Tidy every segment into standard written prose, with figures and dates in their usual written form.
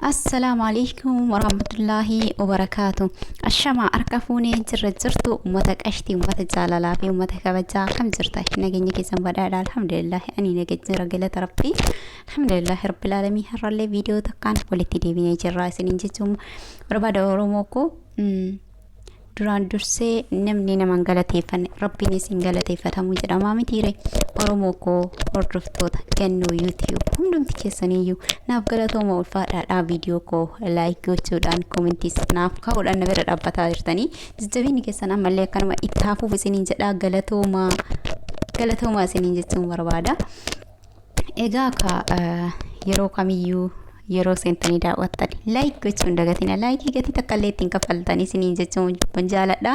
السلام عليكم ورحمة الله وبركاته. الشمع أركفوني جرتو أمتك أشتي أمتك زاللا في أمتك كبجا كم زرتا نجيني كيسان بدادا الحمد لله أني نجيت رجلة ربي الحمد لله رب العالمين. هرا لي فيديو تكان ولتي دي بيني جرا سنين جتوم برباد أوروموكو duraan dursee namni naman galateeffanne rabbiin isin galateeffatamu jedhama mitiire. Oromoo koo hordoftoota kennuu YouTube hundumti keessaniyyuu naaf galatooma ulfaadhaadhaa viidiyoo koo laayik gochuudhaan koomentiis naaf kaa'uudhaan na bira dhaabbataa jirtanii jajjabiinni keessan ammallee akkanuma itti hafuuf isiniin jedhaa galatoomaa isiniin jechuun barbaada. Egaa yeroo kamiyyuu yeroo sentanii daawwattan laayik gochuun dagatina. Laayikii gatii takka illee ittiin kaffaltanii isiniin jechuun jaaladha.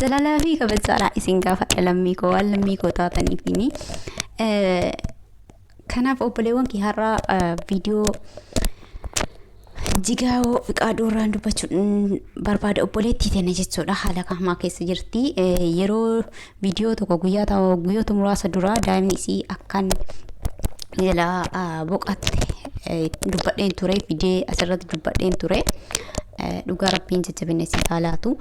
Jalalaa fi kabajaadha isin gaafadha lammii koo waan lammii koo taataniifini. Kanaaf obboleewwan kee har'a viidiyoo jigaawoo fiqaaduu irraan dubbachuun barbaada. Obboleettii teenya jechuudha haala kamaa keessa jirti. Yeroo viidiyoo tokko guyyoota muraasa dura daa'imni isii akkan boqatte dubbadheen ture. Viidiyoo asirratti dubbadheen ture. Dhugaa rabbiin jajjabinne si haalaatu.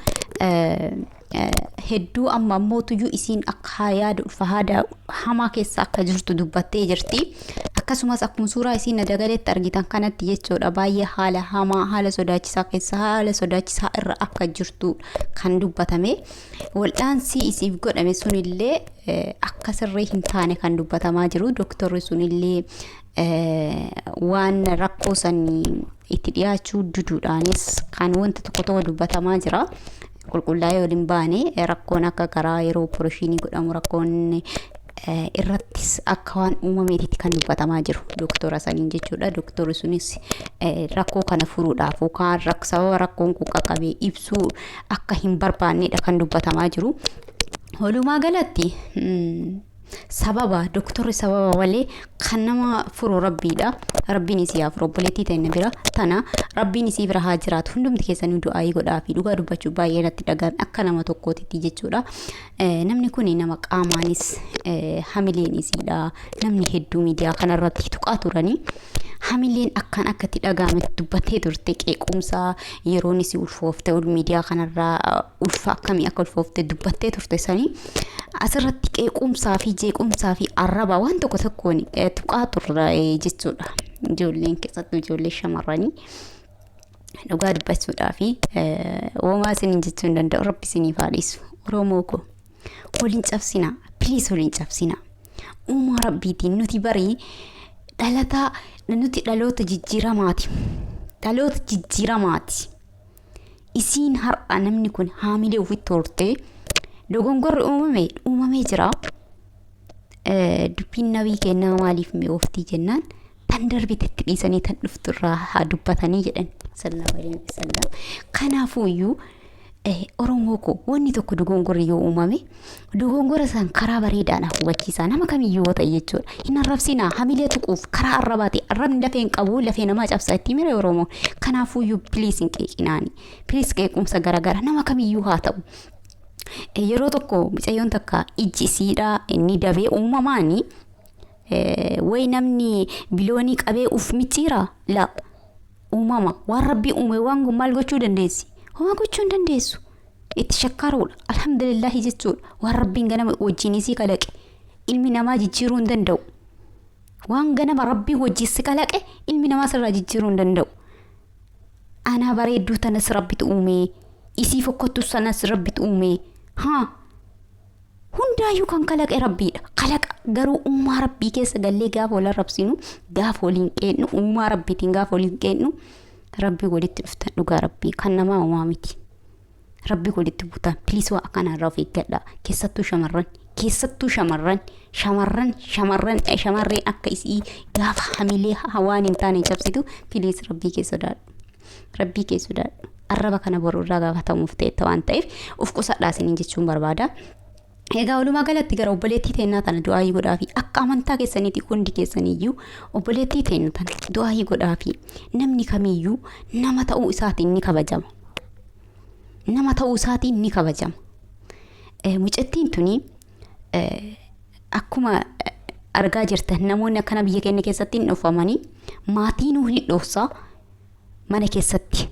Hedduu amma mootuyyuu isiin akka yaada ulfaada hamaa keessa akka jirtu dubbattee jirti. Akkasumas akkuma suuraa isiin dagaleetti argitan kanatti jechuudha baay'ee haala hamaa haala sodaachisaa keessa haala sodaachisaa irra akka jirtu kan dubbatame. Wal'aansi isiif godhame sunillee akka sirrii hin taane kan dubbatamaa jiru. Dooktorri sunillee waan rakkoo sanii itti dhiyaachuu diduudhaanis kan wanta tokko dubbatamaa jira. Qulqullaa'ee waliin baane rakkoon akka garaa yeroo opereeshinii godhamu rakkoon irrattis akka waan uumameetitti kan dubbatamaa jiru dooktora saniin jechuudha. Dooktorri sunis rakkoo kana furuudhaaf yookaan sababa rakkoon kun qaqqabee ibsuu akka hin barbaannedha kan dubbatamaa jiru. Walumaa galatti sababa dooktorri sababa malee kan nama furu rabbiidha. Rabbiin isii haa furu. Obboleettii teenya bira tana rabbiin isii bira haa jiraatu. Hundumti keessanii du'aa godhaa fi dhugaa dubbachuu baay'ee natti dhaga'ame akka nama tokkootitti jechuudha. Namni kun nama qaamaanis hamileen isiidha. Namni hedduu miidiyaa kanarratti tuqaa turanii hamileen akkaan akkatti dhaga'ame dubbattee turte. Qeequmsaa yeroon isii ulfoofte miidiyaa kanarraa ulfa akkamii akka ulfoofte dubbattee turte sanii asirratti qeequmsaa fi jeequmsaa fi arraba waan tokkoon tuqaa turre jechuudha. Ijoolleen keessattuu ijoollee shamarranii dhugaa dubbachuudhaa fi uumaa isiniin jechuu hin danda'u. Rabbi isiniif haa dhiisu. Oromoo koo waliin cabsina. Piliis waliin cabsina. Uumaa rabbiitiin nuti barii dhaloota jijjiiramaati. Dhaloota jijjiiramaati. Isiin har'a namni kun haamilee ofitti hortee dogongorri uumamee jira. Dubbiin nabii kennaa maaliif mi'ooftii jennaan tan darbitetti dhiisanii tan dhufturraa haa dubbatanii jedhan sallallahu alaihi wasallam. Kanaafuyyuu Oromoo koo wanni tokko dogongorri yoo uumame dogongora san karaa bareedaan hubachiisaa nama kamiyyuu ta'e jechuudha. Hin arrabsinaa hamilee tuquuf karaa arrabaati. Arrabni lafee hin qabu lafee namaa cabsaa itti mire Oromoo. Kanaafuyyuu piliis hin qeeqinaani. Piliis qeequmsa garagara nama kamiyyuu haa ta'u. Yeroo tokko mucayyoon takka ijji isiidha inni dabee uumamaani way namni biloonii qabee uf micciira la uumama waan rabbii uume waan maal gochuu dandeessi? Homa gochuu hin dandeessu. Itti shakkaaruudha. Alhamdulillah jechuudha. Waan rabbiin ganama wajjin isii kalaqe ilmi namaa jijjiiruu hin danda'u. Waan ganama rabbii wajjin si kalaqe ilmi namaa sirraa jijjiiruu hin danda'u. Ana bareedduu tanas rabbitu uume. Isii fokkottu sanas rabbitu uume. Hundaayyuu kan kalaqe rabbiidha. Kalaqa garuu uumaa rabbii keessa gallee gaafa wal arrabsinu gaafa waliin qeennu uumaa rabbiitiin gaafa waliin qeennu rabbii walitti dhuftan dhugaa rabbii kan namaa uumaa miti. Rabbii walitti buutan piliis waa akkanarraa of eeggadha. Keessattuu shamarreen akka isii gaafa hamilee hawaan hin taane cabsitu piliis rabbii keessa sodaadhu. Rabbii keessa sodaadhu. Arraba kana boruurraa gaafatamuuf ta'e waan ta'eef of qusadhaa isiniin jechuun barbaada. Egaa walumaa galatti gara obboleettii teennaa tana du'aa godhaa fi akka amantaa keessaniitti hundi keessaniyyuu obboleettii teennaa tana du'aa godhaa fi namni kamiyyuu nama ta'uu isaatiin ni kabajama. Mucattiin tuni akkuma argaa jirtan namoonni akkana biyya keenya keessatti hin dhufamanii maatiin hin dhofsa. mana keessatti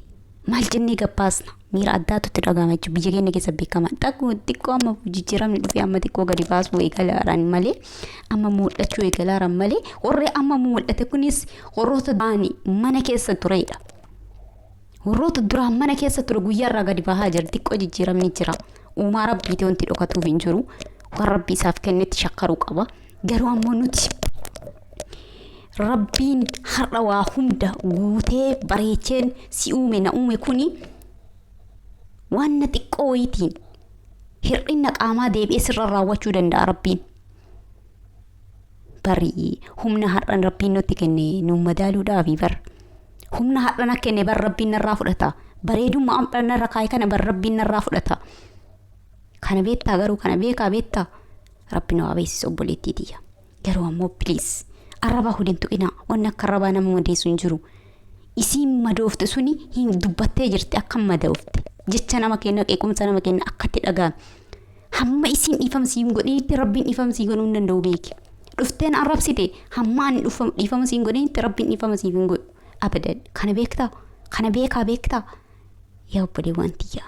maal jennee gabbaasna miira addaatu itti dhagahama jechuudha biyya keenya keessa beekama dhaquu xiqqoo amma jijjiiramni dhufee amma xiqqoo gadi baasuu eegalaaran malee amma mul'achuu eegalaaran malee warri amma mul'ate kunis warroota baanii mana keessa turedha. Warroota duraan mana keessa ture guyyaarraa gadi bahaa jira xiqqoo jijjiiramni jira. Uumaa rabbiitii wanti dhokatuuf hin jiru. Waan rabbii isaaf kennetti shakkaruu qaba. Garuu ammoo nuti rabbiin har'a waa hunda guutee bareecheen si uume na uume kuni waan na xiqqoo wayitiin hir'ina qaamaa deebi'ee sirra raawwachuu danda'a rabbiin. Bari humna har'an rabbiin nutti kenne nu madaaluudhaafi bar. Humna har'an kenne bar rabbiin narraa fudhata. Bareedummaa amphana narra kaayee kana bar rabbiin narraa fudhata. Kana beektaa garuu kana beekaa beektaa rabbiin waa beeksisa obboleettiitiya. Garuu ammoo please arraba hudin tuqina wanni akka arrabaa nama madeessu hin jiru. Isiin madoofte suni hin dubbattee jirti akka madoofte. Jecha nama kenna qeequmsa nama kenna akkatti dhaga'ame. Hamma isiin dhiifamsiin godheetti rabbiin dhiifamsii godhuu hin danda'u beeki. Dhufteen arrabsite hamma ani dhiifamsiin godheetti rabbiin dhiifamsiif hin godhu. Abadan kana beektaa kana beektaa yaa obboleewwan tiyya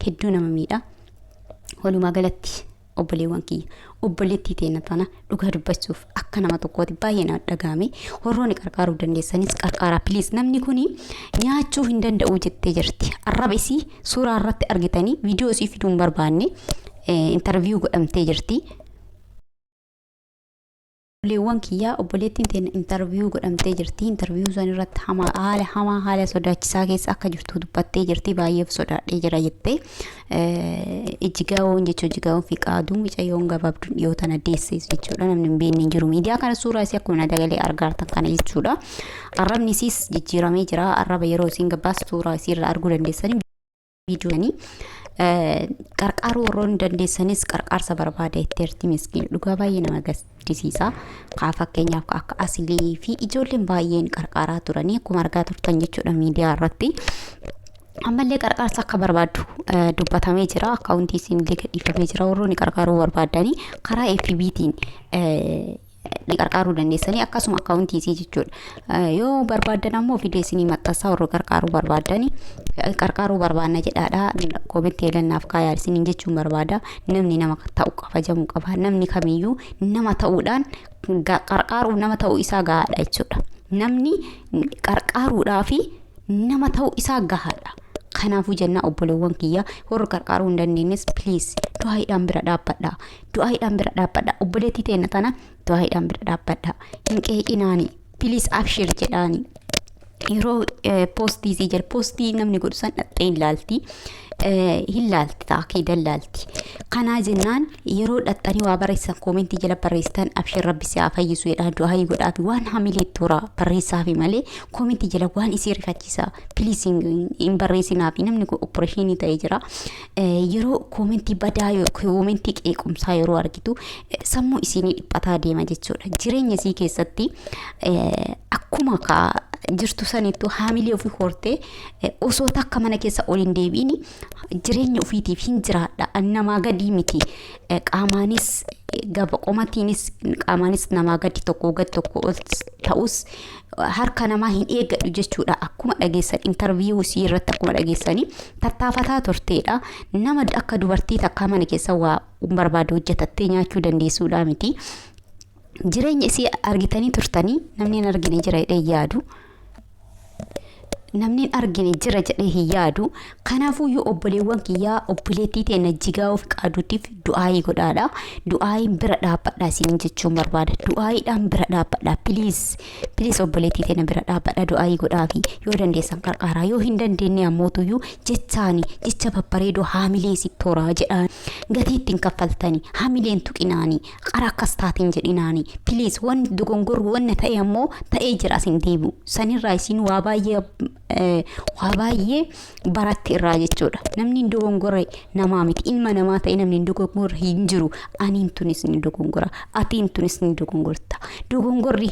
hedduu nama miidha walumaa galatti obboleewwan kiyya obboleettii teena tana dhugaa dubbachuuf akka nama tokkooti baay'ee na dhagahame warroonni qarqaaruu dandeessanis qarqaaraa please namni kuni nyaachuu hin danda'u jettee jirti arraba isii suuraa irratti argitanii viidiyoo isii fiduun barbaanne interview godhamtee jirti. Leewwan kiyyaa obboleettiin teena interview godhamtee jirti. Interview san irratti haala sodaachisaa keessa akka jirtu dubbattee jirti. Baay'ee sodaadhee jira jettee ijjigaawwan jechuun ijjigaawwan fi qaaduu mucayyoon gabaabduu dhiyoo tana deessees jechuudha. Namni hin beekne hin jiru. Miidiyaa kana suuraa isii akkuma dagalee argaartan kana jechuudha. Arrabni isiis jijjiiramee jira. Arraba yeroo isiin gabbaas suuraa isiirraa arguu dandeessanii viidiyoonii. Qarqaaruu warroonni dandeessanis qarqaarsa barbaada jetteerti miskiin dhugaa baay'ee nama gaddisiisa. Kaa fakkeenyaaf akka asilii fi ijoolleen baay'een qarqaaraa turanii akkuma argaa turtan jechuudha miidiyaa irratti. Ammallee qarqaarsa akka barbaaddu dubbatamee jira. Akkaawuntii isiinillee gadhiifamee jira. Warroonni qarqaaruu barbaadanii karaa FB'tiin qarqaaruu dandeessanii akkasuma akkaawuntii isii jechuudha. Yoo barbaadan ammoo viidiyoo isinii maxxansaa warra qarqaaruu barbaadanii qarqaaruu barbaanna jedhaadha. Koomentii eegannaaf kaayaa isiniin jechuun barbaada. Namni nama ta'u kabajamuu qaba. Namni kamiyyuu nama ta'uudhaan qarqaaruu nama ta'uu isaa gahaadha jechuudha. Namni qarqaaruudhaa fi nama ta'uu isaa gahaadha. Kanaafuu jennaa obboleewwan kiyya warra qarqaaruu hin dandeenyes please du'aayiidhaan bira dhaabbadha. Du'aayiidhaan bira dhaabbadha. Obboleettii teena tana du'aayiidhaan bira dhaabbadha. Hin qeeqinaani please abshir jedhaani. Yeroo poostii isii jala poostii namni godhu san dhaxxee hin laalti taakii dallaalti. Kanaa jennaan yeroo dhaxxanii waa barreessan koomentii jala barreessitan abshir rabbi si haa fayyisu jedhaa du'aayii godhaa fi waan hamilee toora barreessaa fi malee koomentii jala waan isii rifachiisa please hin barreessinaa fi namni kun operationii ta'ee jira. Yeroo koomentii badaa koomentii qeequmsaa yeroo argitu sammuu isinii dhiphataa deema jechuudha. Jireenya isii keessatti akkuma jirtu sanittuu haamilee ofii hortee osoo takka mana keessa ol hin deebiin jireenya ofiitiif hin jiraadha. Namaa gadii miti qaamaanis gaba qomatiinis qaamaanis namaa gadi tokko ol ta'us harka namaa hin eeggadhu jechuudha. Akkuma dhageessan interview isii irratti akkuma dhageessanii tattaafataa turteedha. Nama akka dubartii takka mana keessa waa barbaadu hojjetattee nyaachuu dandeessuudha miti. Jireenya isii argitanii turtanii namni hin argine jira jedhee yaadu. Namni argine jira jedhee hin yaadu. Kanaafuu yoo obboleewwan kiyyaa obboleettii teena jigaa of qaaduutiif du'aayii godhaadha. Du'aayiin bira dhaabbadha isin jechuun barbaada. Du'aayiidhaan bira dhaabbadha please obboleettii teena bira dhaabbadha du'aayii godhaafi yoo dandeessan qarqaaraa yoo hin dandeenye ammootuyyuu jecha babbareedoo haamilee si tooraa jedhaan gatii ittiin kaffaltanii haamileen tuqinaanii qara akkas taatiin jedhinaanii please waan dogongorru wanna ta'e ammoo ta'ee jira isin deebi'u sanirraa isin waa baay'ee baratti irraa jechuudha. Namni dogongorre namaa miti ilma namaa ta'e namni dogongorre hin jiru. Aniin tunis ni dogongora atiin tunis ni dogongorta. Dogongorri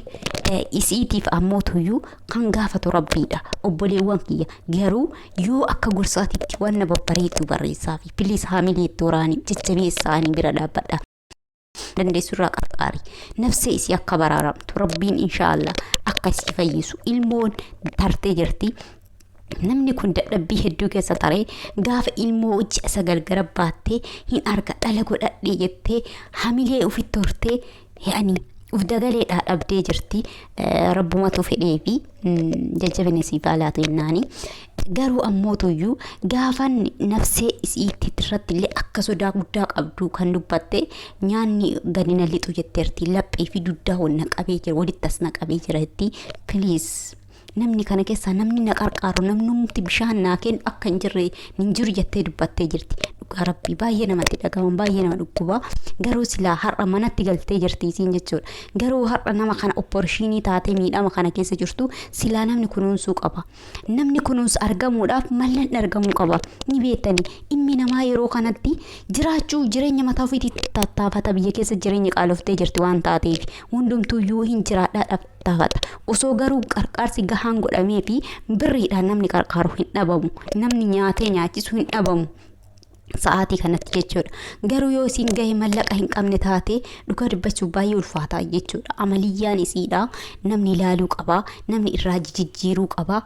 isiitiif ammootuyyuu kan gaafatu rabbiidha. Obboleewwan kiyya garuu yoo akka gorsaatitti wanna babbareedu barreessaa fi please haamilee tooraanii jajjabeessaanii bira dhaabbadha. Dandeessurraa qarqaari. Nafsee isii akka baraaramtu rabbiin inshaallah akka isii fayyisu ilmoon tartee jirti. namni kun dadhabbii hedduu keessa taree gaafa ilmoo ji'a 9 gara baattee hin arga dhala godhadhee jettee hamilee ofitti hortee yaani uf dagaleedhaa dhabdee jirti. Rabbumatu fedhee fi jajjabina siif haalaatu hinnaani. Garuu ammootuyyuu gaafan nafsee isiitti irratti illee akka sodaa guddaa qabdu kan dubbatte nyaanni gadi na lixu jetteerti. Laphee fi duddaa wonna qabee jira, walitti as na qabee jiretti. Please namni kana keessa namni na qarqaaru namnumti bishaan naa kennu akka hin jiru jettee dubbattee jirti. Dhugaa rabbii baay'ee namatti dhagahaman, baay'ee nama dhukkuba. Garuu silaa har'a manatti galtee jirti isiin jechuudha. Garuu har'a nama kana opportunity taatee miidhama kana keessa jirtu silaa namni kunuunsuu qaba. Namni kunuunsa argamuudhaaf mallan argamuu qaba. Ni beektani ilmi namaa yeroo kanatti jiraachuu jireenya mataa ofiitti tattaafata. Biyya keessa jireenya qaaloftee jirti waan taateef hundumtuuyyuu hin jiraadhaa taafata. Osoo garuu qarqaarsi gahaan godhamee fi birriidhaan namni qarqaaru hin dhabamu. Namni nyaatee nyaachisu hin dhabamu. Sa'aatii kanatti jechuudha. Garuu yoo isin gahee mallaqa hin qabne taate dhugaa dubbachuuf baay'ee ulfaataa jechuudha. Amaliyyaan isiidha. Namni ilaaluu qaba, namni irraa jijjiiruu qaba.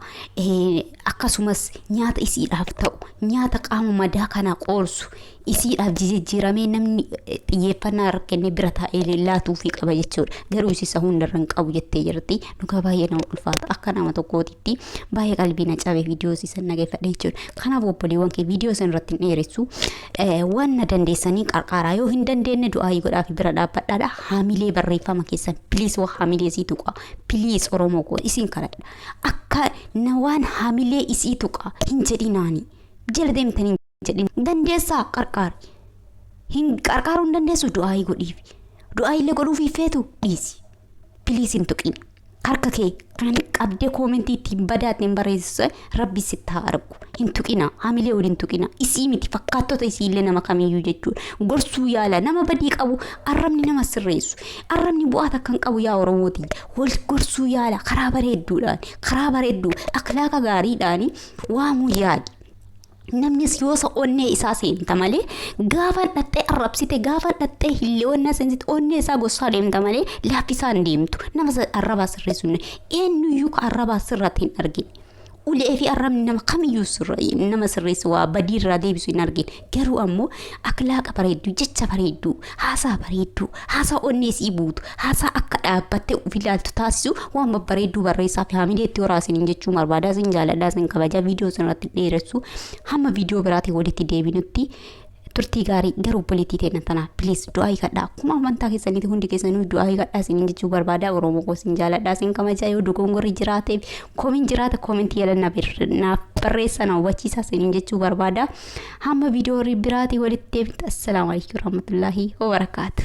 Akkasumas nyaata isiidhaaf ta'u, nyaata qaama madaa kana qoorsu isiidhaaf jijjiiramee namni xiyyeeffannaa irra kennee bira taa'ee laatuufii qaba jechuudha. Garuu isisa hundarra hin qabu jettee jirti. Dhugaa baay'ee nama ulfaata. Akka nama tokkootitti baay'ee qalbii na cabee viidiyoo isiisan nageeffadhe jechuudha. Kanaaf obboleewwan kee viidiyoo san irratti hin dheeressu. Waan dandeessanii qarqaaraa yoo hin dandeenye du'aa godhaaf bira dhaabbadhaadha. Hamilee barreeffama keessan please waa hamilee isii tuqa. Please Oromoo koo isin kadhadha. Akka waan hamilee isii tuqa hin jedhinaani. Jala deemtanii jedhin dandeessaa qarqaari. Hin qarqaaruun dandeessu du'aa godhiif. Du'aa illee godhuuf feetu dhiisi. Please hin tuqin. Harka kee kan qabdee koomentii ittiin badaatiin barreessise rabbi sitti haa argu. Hin tuqina, hamilee waliin tuqina. Isii miti fakkaattota isiillee nama kamiyyuu jechuudha. Gorsuu yaala nama badii qabu arrabni nama sirreessu. Arrabni bu'aa takkan qabu yaa Oromooti. Wal gorsuu yaala karaa bareedduudhaan, karaa bareedduu akhlaaqa gaariidhaan waamuu yaali. Namni siyoosa onnee isaa seenta malee gaafa dhattee arrabsite gaafa dhattee hillee onnee seensite onnee isaa gossaa deemta malee laaffisaan deemtu. Nama arrabaa sirreessu eenyuyyuu arrabaa sirratti hin argine. Ulee fi arrabni nama kamiyyuu nama sirreessu waa badii irraa deebisu hin argine. Garuu ammoo akhlaaqa bareedduu, jecha bareedduu, haasaa bareedduu, haasaa onnee sii buutu, haasaa akka dhaabbattee of ilaaltu taasisu waan babbareedduu barreessaa fi hamileetti horaasiniin jechuun barbaadaa sin jaaladhaa sin kabajaa viidiyoo sanarratti dheeressu hamma viidiyoo biraatiin walitti deebinutti turtii gaarii garuu obboleettii ta'e tanaaf please du'aa kadhaa. Akkuma amantaa keessanitti hundi keessanuu du'aa kadhaa isiniin jechuu barbaadaa. Oromoo koo sin jaaladhaa sin kabajaa. Yoo dogongorri jiraateef koomiin jiraata koomentii yaala naaf barreessaa na hubachiisaa isiniin jechuu barbaadaa. Hamma viidiyoo biraatiin walitti deebinutti assalaamu alaykum warahmatullaahi wabarakaatu.